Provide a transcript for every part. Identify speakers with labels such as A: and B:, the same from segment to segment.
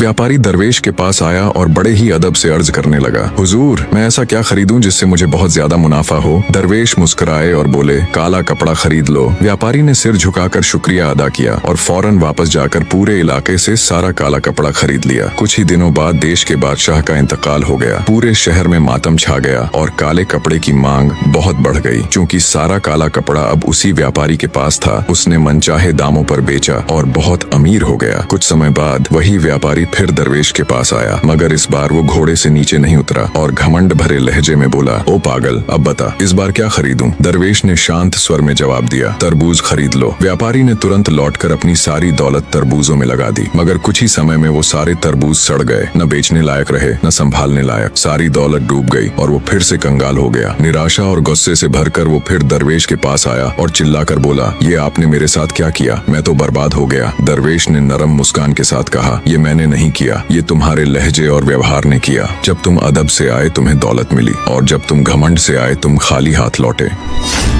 A: व्यापारी दरवेश के पास आया और बड़े ही अदब से अर्ज करने लगा, हुजूर, मैं ऐसा क्या खरीदूं जिससे मुझे बहुत ज्यादा मुनाफा हो। दरवेश मुस्कुराए और बोले, काला कपड़ा खरीद लो। व्यापारी ने सिर झुकाकर शुक्रिया अदा किया और फौरन वापस जाकर पूरे इलाके से सारा काला कपड़ा खरीद लिया। कुछ ही दिनों बाद देश के बादशाह का इंतकाल हो गया। पूरे शहर में मातम छा गया और काले कपड़े की मांग बहुत बढ़ गई। क्योंकि सारा काला कपड़ा अब उसी व्यापारी के पास था, उसने मनचाहे दामों पर बेचा और बहुत अमीर हो गया। कुछ समय बाद वही व्यापारी फिर दरवेश के पास आया, मगर इस बार वो घोड़े से नीचे नहीं उतरा और घमंड भरे लहजे में बोला, ओ पागल, अब बता इस बार क्या खरीदूं। दरवेश ने शांत स्वर में जवाब दिया, तरबूज खरीद लो। व्यापारी ने तुरंत लौटकर अपनी सारी दौलत तरबूजों में लगा दी, मगर कुछ ही समय में वो सारे तरबूज सड़ गए, न बेचने लायक रहे न संभालने लायक। सारी दौलत डूब गई और वो फिर से कंगाल हो गया। निराशा और गुस्से से भरकर वो फिर दरवेश के पास आया और चिल्लाकर बोला, ये आपने मेरे साथ क्या किया, मैं तो बर्बाद हो गया। दरवेश ने नरम मुस्कान के साथ कहा, ये मैंने नहीं किया, ये तुम्हारे लहजे और व्यवहार ने किया। जब तुम अदब से आए तुम्हें दौलत मिली और जब तुम घमंड से आए तुम खाली हाथ लौटे।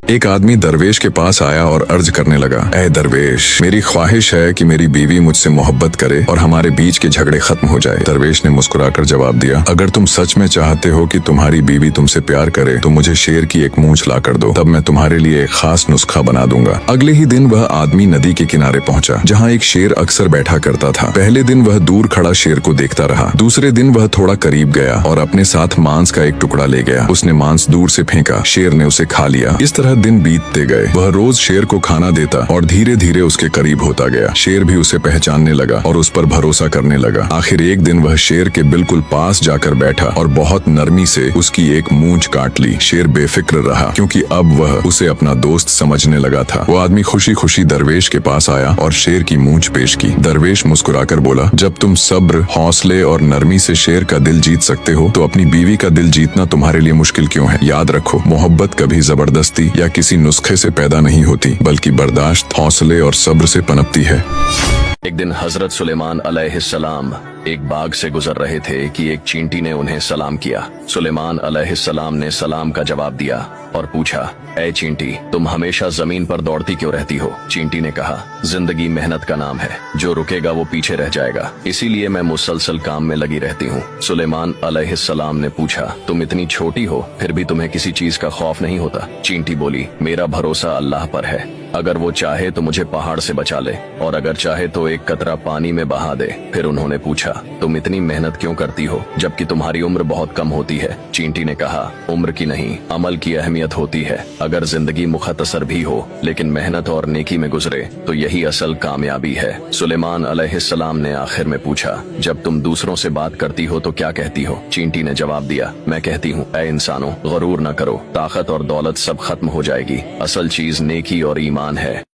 A: एक आदमी दरवेश के पास आया और अर्ज करने लगा, ऐ दरवेश, मेरी ख्वाहिश है कि मेरी बीवी मुझसे मोहब्बत करे और हमारे बीच के झगड़े खत्म हो जाए। दरवेश ने मुस्कुराकर जवाब दिया, अगर तुम सच में चाहते हो कि तुम्हारी बीवी तुमसे प्यार करे तो मुझे शेर की एक मूंछ ला कर दो, तब मैं तुम्हारे लिए एक खास नुस्खा बना दूंगा। अगले ही दिन वह आदमी नदी के किनारे पहुंचा, जहां एक शेर अक्सर बैठा करता था। पहले दिन वह दूर खड़ा शेर को देखता रहा। दूसरे दिन वह थोड़ा करीब गया और अपने साथ मांस का एक टुकड़ा ले गया। उसने मांस दूर से फेंका, शेर ने उसे खा लिया। इस तरह दिन बीतते गए। वह रोज शेर को खाना देता और धीरे धीरे उसके करीब होता गया। शेर भी उसे पहचानने लगा और उस पर भरोसा करने लगा। आखिर एक दिन वह शेर के बिल्कुल पास जाकर बैठा और बहुत नरमी से उसकी एक मूंछ काट ली। शेर बेफिक्र रहा क्योंकि अब वह उसे अपना दोस्त समझने लगा था। वो आदमी खुशी खुशी दरवेश के पास आया और शेर की मूंछ पेश की। दरवेश मुस्कुराकर बोला, जब तुम सब्र, हौसले और नरमी से शेर का दिल जीत सकते हो तो अपनी बीवी का दिल जीतना तुम्हारे लिए मुश्किल क्यों है। याद रखो, मोहब्बत कभी जबरदस्ती या किसी नुस्खे से पैदा नहीं होती, बल्कि बर्दाश्त, हौसले और सब्र से पनपती है।
B: एक दिन हजरत सुलेमान अलैहिस्सलाम एक बाग से गुजर रहे थे कि एक चींटी ने उन्हें सलाम किया। सुलेमान अलैहिस्सलाम ने सलाम का जवाब दिया और पूछा, ऐ चींटी, तुम हमेशा जमीन पर दौड़ती क्यों रहती हो। चींटी ने कहा, जिंदगी मेहनत का नाम है, जो रुकेगा वो पीछे रह जाएगा, इसीलिए मैं मुसलसल काम में लगी रहती हूँ। सुलेमान अलैहिस्सलाम ने पूछा, तुम इतनी छोटी हो फिर भी तुम्हें किसी चीज का खौफ नहीं होता। चींटी बोली, मेरा भरोसा अल्लाह पर है, अगर वो चाहे तो मुझे पहाड़ से बचा ले और अगर चाहे तो एक कतरा पानी में बहा दे। फिर उन्होंने पूछा, तुम इतनी मेहनत क्यों करती हो जबकि तुम्हारी उम्र बहुत कम होती है। चींटी ने कहा, उम्र की नहीं, अमल की अहमियत होती है। अगर जिंदगी मुख्तसर भी हो लेकिन मेहनत और नेकी में गुजरे तो यही असल कामयाबी है। सुलेमान अलैहिस्सलाम ने आखिर में पूछा, जब तुम दूसरों से बात करती हो तो क्या कहती हो। चींटी ने जवाब दिया, मैं कहती हूँ, ऐ इंसानों, गरूर न करो, ताकत और दौलत सब खत्म हो जाएगी, असल चीज नेकी और ईमान है।